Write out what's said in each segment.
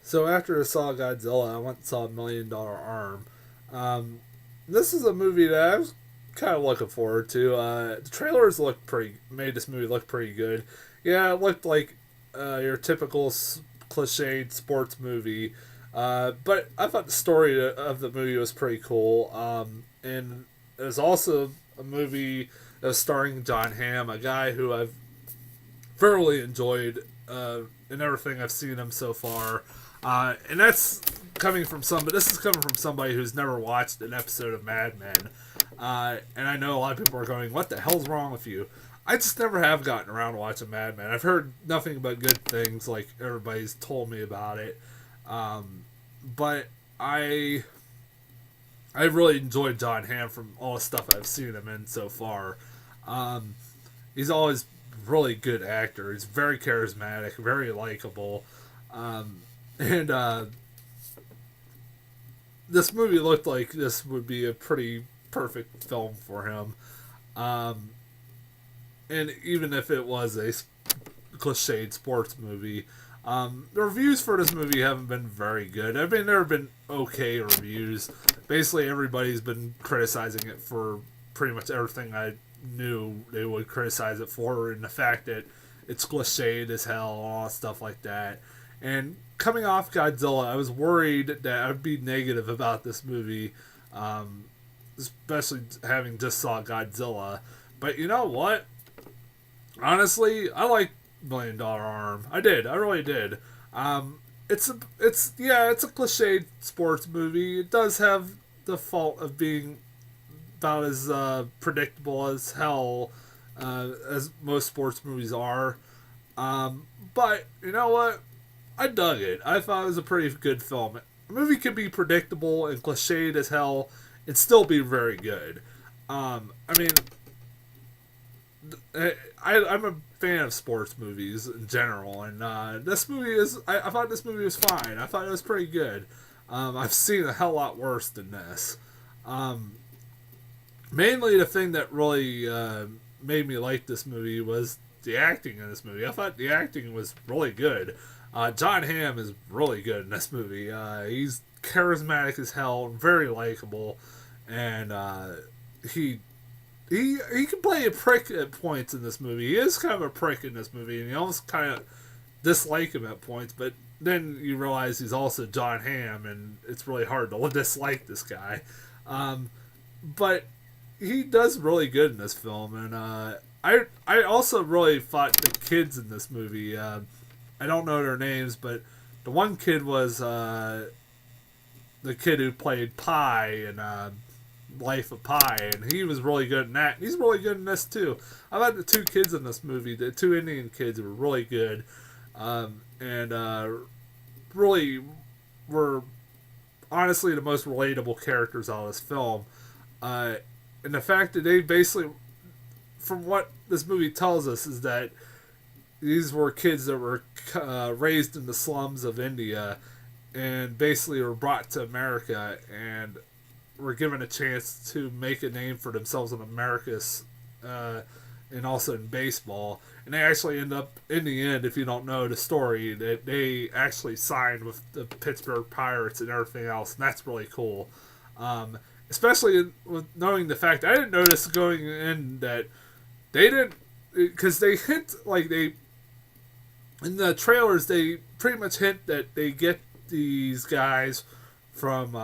So after I saw Godzilla, I went and saw $1 Million Arm. Um, this is a movie that I was kind of looking forward to. The trailers made this movie look pretty good. Yeah, it looked like your typical cliched sports movie. But I thought the story of the movie was pretty cool. And it was also a movie that was starring John Hamm, a guy who I've thoroughly enjoyed in everything I've seen him so far. And that's coming from this is coming from somebody who's never watched an episode of Mad Men. And I know a lot of people are going, "What the hell's wrong with you?" I just never have gotten around to watching Mad Men. I've heard nothing but good things, like everybody's told me about it. But I really enjoyed John Hamm from all the stuff I've seen him in so far. Um, he's always really good actor. He's very charismatic, very likable, and this movie looked like this would be a pretty perfect film for him. Um, and even if it was a cliched sports movie, the reviews for this movie haven't been very good. I mean, there have been okay reviews. Basically, everybody's been criticizing it for pretty much everything I knew they would criticize it for, and the fact that it's cliched as hell, all stuff like that. And coming off Godzilla, I was worried that I'd be negative about this movie, especially having just saw Godzilla. But you know what? Honestly, I like $1 Million Arm. I did. I really did. It's a cliched sports movie. It does have the fault of being about as predictable as hell as most sports movies are. But you know what? I dug it. I thought it was a pretty good film. A movie can be predictable and cliched as hell and still be very good. I mean, I'm a fan of sports movies in general, and this movie is. I thought this movie was fine. I thought it was pretty good. I've seen a hell lot worse than this. Um, Mainly, the thing that really made me like this movie was the acting in this movie. I thought the acting was really good. John Hamm is really good in this movie. He's charismatic as hell, very likable, and he he can play a prick at points in this movie. He is kind of a prick in this movie, and you almost kind of dislike him at points. But then you realize he's also John Hamm, and it's really hard to dislike this guy. But he does really good in this film, and I also really thought the kids in this movie. I don't know their names, but the one kid was the kid who played Pi in Life of Pi, and he was really good in that. He's really good in this too. I thought the two kids in this movie, the two Indian kids, were really good, and really were honestly the most relatable characters out of this film. And the fact that they basically, from what this movie tells us, is that these were kids that were raised in the slums of India and basically were brought to America and were given a chance to make a name for themselves in America's and also in baseball. And they actually end up, in the end, if you don't know the story, that they actually signed with the Pittsburgh Pirates and everything else, and that's really cool. Especially with knowing the fact I didn't notice going in that they didn't, because they hint like they in the trailers they pretty much hint that they get these guys from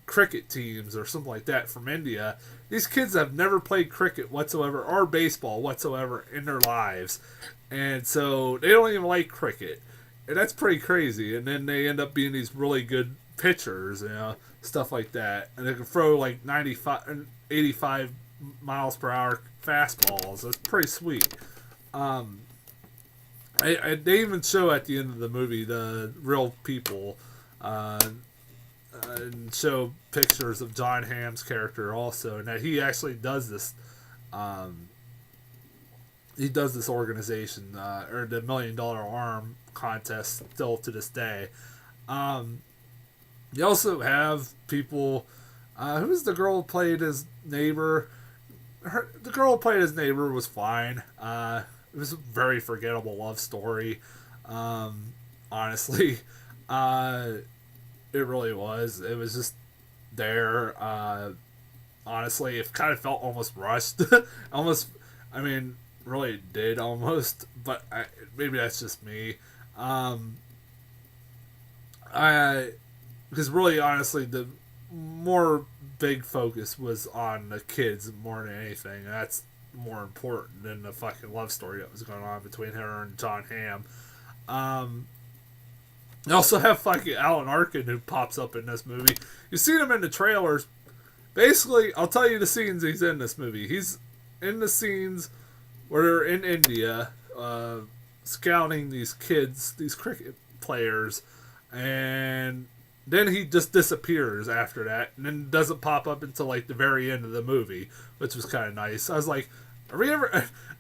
cricket teams or something like that from India. These kids have never played cricket whatsoever or baseball whatsoever in their lives, and so they don't even like cricket, and that's pretty crazy. And then they end up being these really good pitchers, stuff like that, and they can throw like 95, 85 miles per hour fastballs. That's pretty sweet. They even show at the end of the movie the real people, and show pictures of John Hamm's character also, and that he actually does this. He does this organization or the $1 Million Arm contest still to this day. You also have people. Who's the girl who played his neighbor? The girl who played his neighbor was fine. It was a very forgettable love story, honestly. Uh, it really was. It was just there. Honestly, it kind of felt almost rushed. Almost, I mean, really it did almost, but maybe that's just me. Um, I because really, honestly, the more big focus was on the kids more than anything. And that's more important than the fucking love story that was going on between her and John Hamm. Um, you also have fucking Alan Arkin who pops up in this movie. You've seen him in the trailers. Basically, I'll tell you the scenes he's in this movie. He's in the scenes where they're in India, scouting these kids, these cricket players, and then he just disappears after that, and then doesn't pop up until like the very end of the movie, which was kind of nice. I was like, are we ever?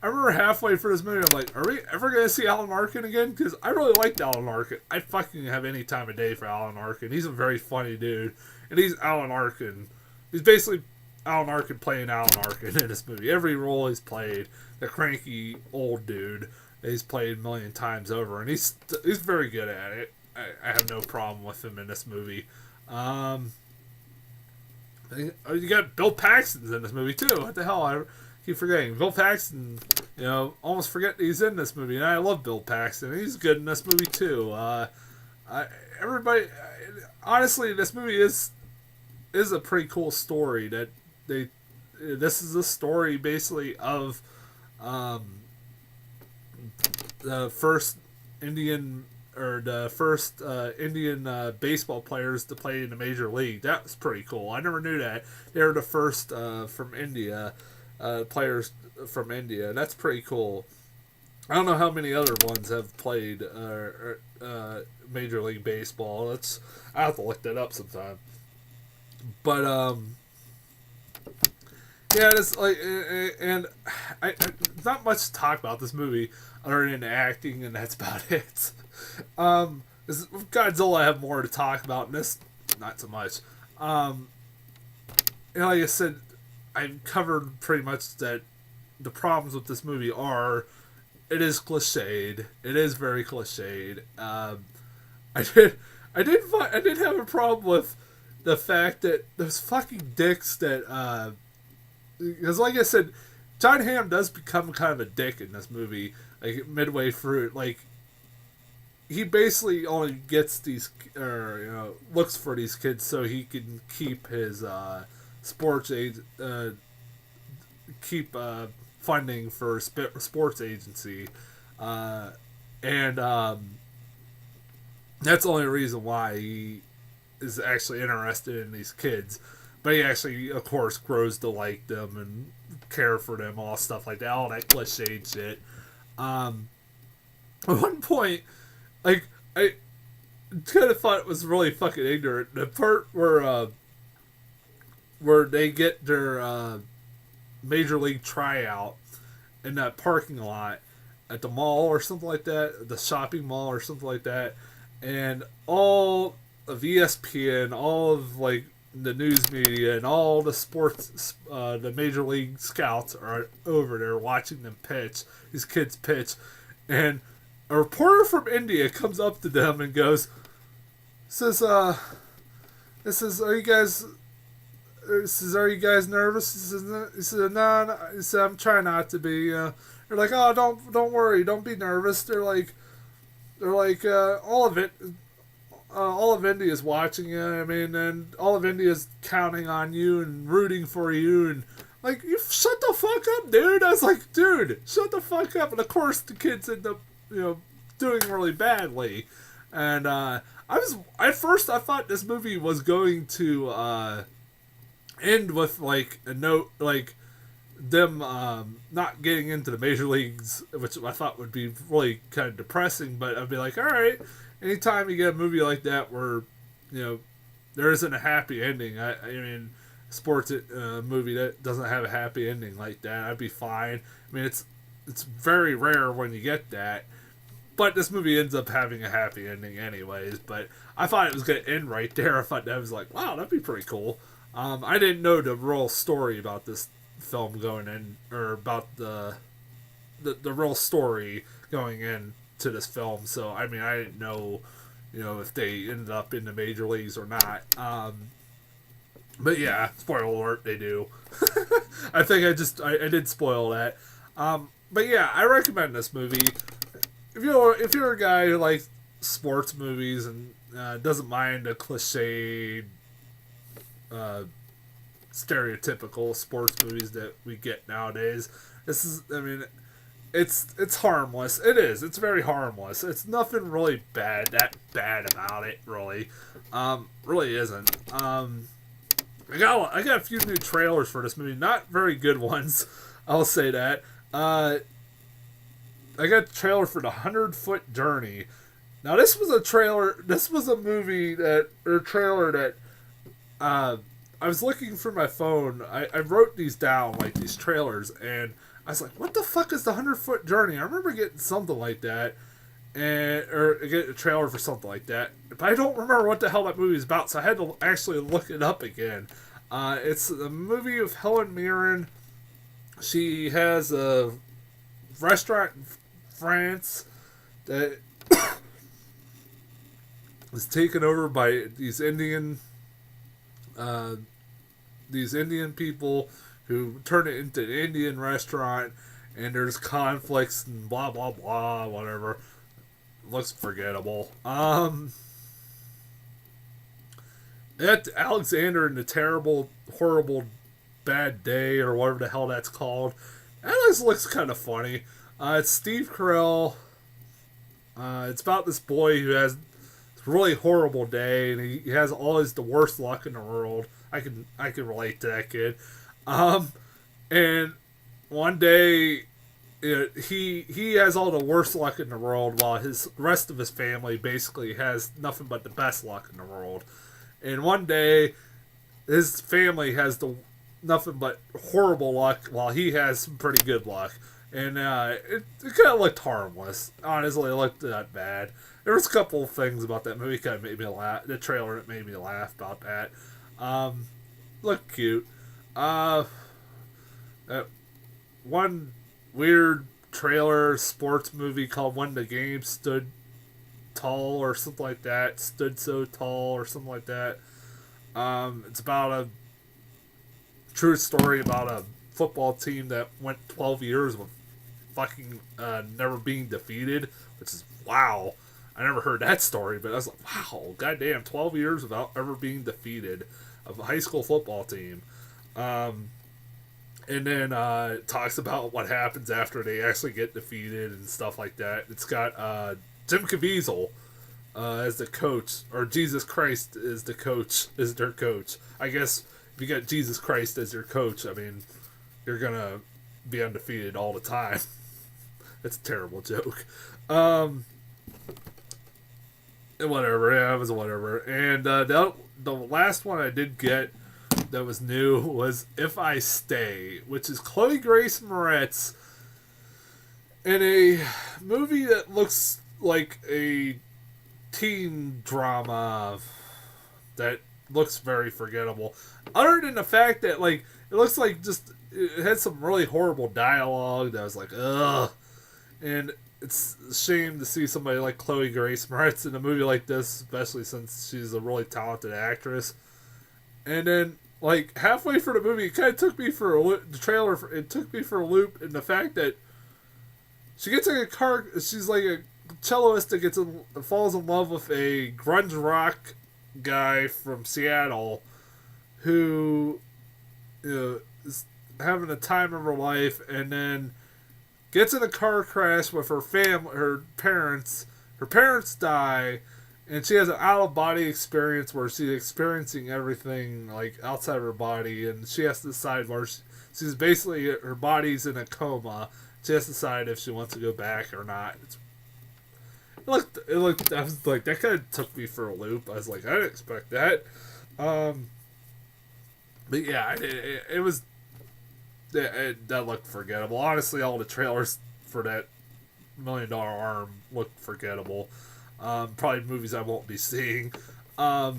I remember halfway through this movie, I'm like, are we ever gonna see Alan Arkin again? Because I really liked Alan Arkin. I fucking have any time of day for Alan Arkin. He's a very funny dude, and he's Alan Arkin. He's basically Alan Arkin playing Alan Arkin in this movie. Every role he's played, the cranky old dude that he's played a million times over, and he's very good at it. I have no problem with him in this movie. You got Bill Paxton's in this movie too. What the hell? I keep forgetting. Bill Paxton, almost forget he's in this movie. And I love Bill Paxton. He's good in this movie too. Everybody, honestly, this movie is a pretty cool story. This is a story basically of the first Indian baseball players to play in the major league. That was pretty cool. I never knew that. They were the first from India, players from India. That's pretty cool. I don't know how many other ones have played Major League Baseball. I have to look that up sometime. But yeah, it's like, and I not much to talk about this movie other than the acting, and that's about it. Godzilla, I have more to talk about, and this not so much. And like I said, I've covered pretty much that the problems with this movie are it is cliched. It is very cliched. I did have a problem with the fact that those fucking dicks that because like I said, John Hamm does become kind of a dick in this movie, like midway through. Like he basically only gets these, or looks for these kids so he can keep his sports funding for sports agency, and that's the only reason why he is actually interested in these kids. But he actually, of course, grows to like them and care for them, all stuff like that, all that cliche shit. At one point, like, I kind of thought it was really fucking ignorant. The part where they get their major league tryout in that parking lot at the mall or something like that, the shopping mall or something like that, and all of ESPN, all of like the news media and all the sports, the major league scouts are over there watching them pitch, these kids pitch, and a reporter from India comes up to them and goes, are you guys nervous? He says, no, he said, I'm trying not to be. They're like, oh, don't worry, don't be nervous. They're like, all of India's watching you. I mean, and all of India's counting on you and rooting for you, and like, you shut the fuck up, dude. I was like, dude, shut the fuck up. And of course, the kids end up, doing really badly. And at first I thought this movie was going to end with like a note, like them not getting into the major leagues, which I thought would be really kind of depressing. But I'd be like, all right, anytime you get a movie like that where there isn't a happy ending, I mean, sports movie that doesn't have a happy ending like that, I'd be fine. I mean, it's very rare when you get that. But this movie ends up having a happy ending anyways. But I thought it was going to end right there. I thought that was like, wow, that'd be pretty cool. I didn't know the real story about this film going in, or about the real story going into this film. So, I mean, I didn't know, if they ended up in the major leagues or not. But yeah, spoiler alert, they do. I think I did spoil that. But yeah, I recommend this movie. If you're a guy who likes sports movies and doesn't mind a cliched, uh, stereotypical sports movies that we get nowadays, this is, I mean, it's harmless. It is. It's very harmless. It's nothing really that bad about it. Really, really isn't. I got a few new trailers for this movie. Not very good ones. I'll say that. I got a trailer for the 100-Foot Journey. Now this was a trailer. This was a movie trailer that I was looking for my phone. I wrote these down, like these trailers, and I was like, "What the fuck is the 100-Foot Journey?" I remember getting something like that, or get a trailer for something like that. But I don't remember what the hell that movie is about, so I had to actually look it up again. It's a movie of Helen Mirren. She has a restaurant in France that is taken over by these Indian people who turn it into an Indian restaurant, and there's conflicts and blah blah blah, whatever. Looks forgettable. That Alexander and the Terrible, Horrible, Bad Day, or whatever the hell that's called. That looks kind of funny. It's Steve Carell. It's about this boy who has this really horrible day, and he has always the worst luck in the world. I can relate to that kid. And one day, he has all the worst luck in the world, while his rest of his family basically has nothing but the best luck in the world. And one day, his family has nothing but horrible luck, while he has some pretty good luck. And it kind of looked harmless. Honestly, it looked that bad. There was a couple of things about that movie kind of made me laugh. The trailer that made me laugh about that. Looked cute. One weird trailer sports movie called When the Game Stood Tall or something like that. Stood So Tall or something like that. It's about a true story about a football team that went 12 years with fucking never being defeated, which is wow. I never heard that story, but I was like, wow, goddamn, 12 years without ever being defeated of a high school football team. And then it talks about what happens after they actually get defeated and stuff like that. It's got Jim Caviezel as the coach, or Jesus Christ is their coach. I guess if you got Jesus Christ as your coach, I mean, you're gonna be undefeated all the time. That's a terrible joke. Whatever, yeah, it was whatever. And the last one I did get that was new was If I Stay, which is Chloe Grace Moretz in a movie that looks like a teen drama that looks very forgettable. Other than the fact that, like, it looks like just it had some really horrible dialogue that was like, ugh. And it's a shame to see somebody like Chloe Grace Moretz in a movie like this, especially since she's a really talented actress. And then, like, halfway through the movie, it kind of took me for a loop. The trailer, it took me for a loop in the fact that she gets in a car. She's like a celloist that falls in love with a grunge rock guy from Seattle who, is having a time of her life, and then gets in a car crash with her family, her parents. Her parents die, and she has an out-of-body experience where she's experiencing everything, like, outside of her body, and she has to decide where she's basically, her body's in a coma. She has to decide if she wants to go back or not. It looked, I was like, that kind of took me for a loop. I was like, I didn't expect that. But yeah, it was, that looked forgettable. Honestly, all the trailers for that $1 Million Arm looked forgettable. Probably movies I won't be seeing. But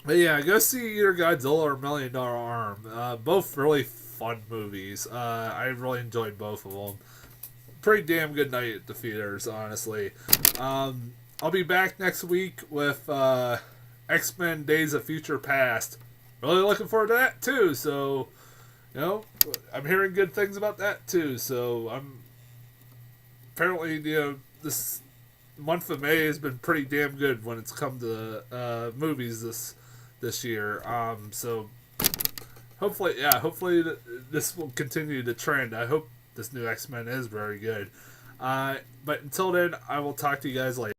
yeah, go see either Godzilla or $1 Million Arm. Both really fun movies. I really enjoyed both of them. Pretty damn good night at the theaters, honestly. I'll be back next week with X-Men: Days of Future Past. Really looking forward to that too. So, I'm hearing good things about that too. So I'm apparently this month of May has been pretty damn good when it's come to movies this year. So hopefully this will continue the trend. I hope this new X-Men is very good. But until then, I will talk to you guys later.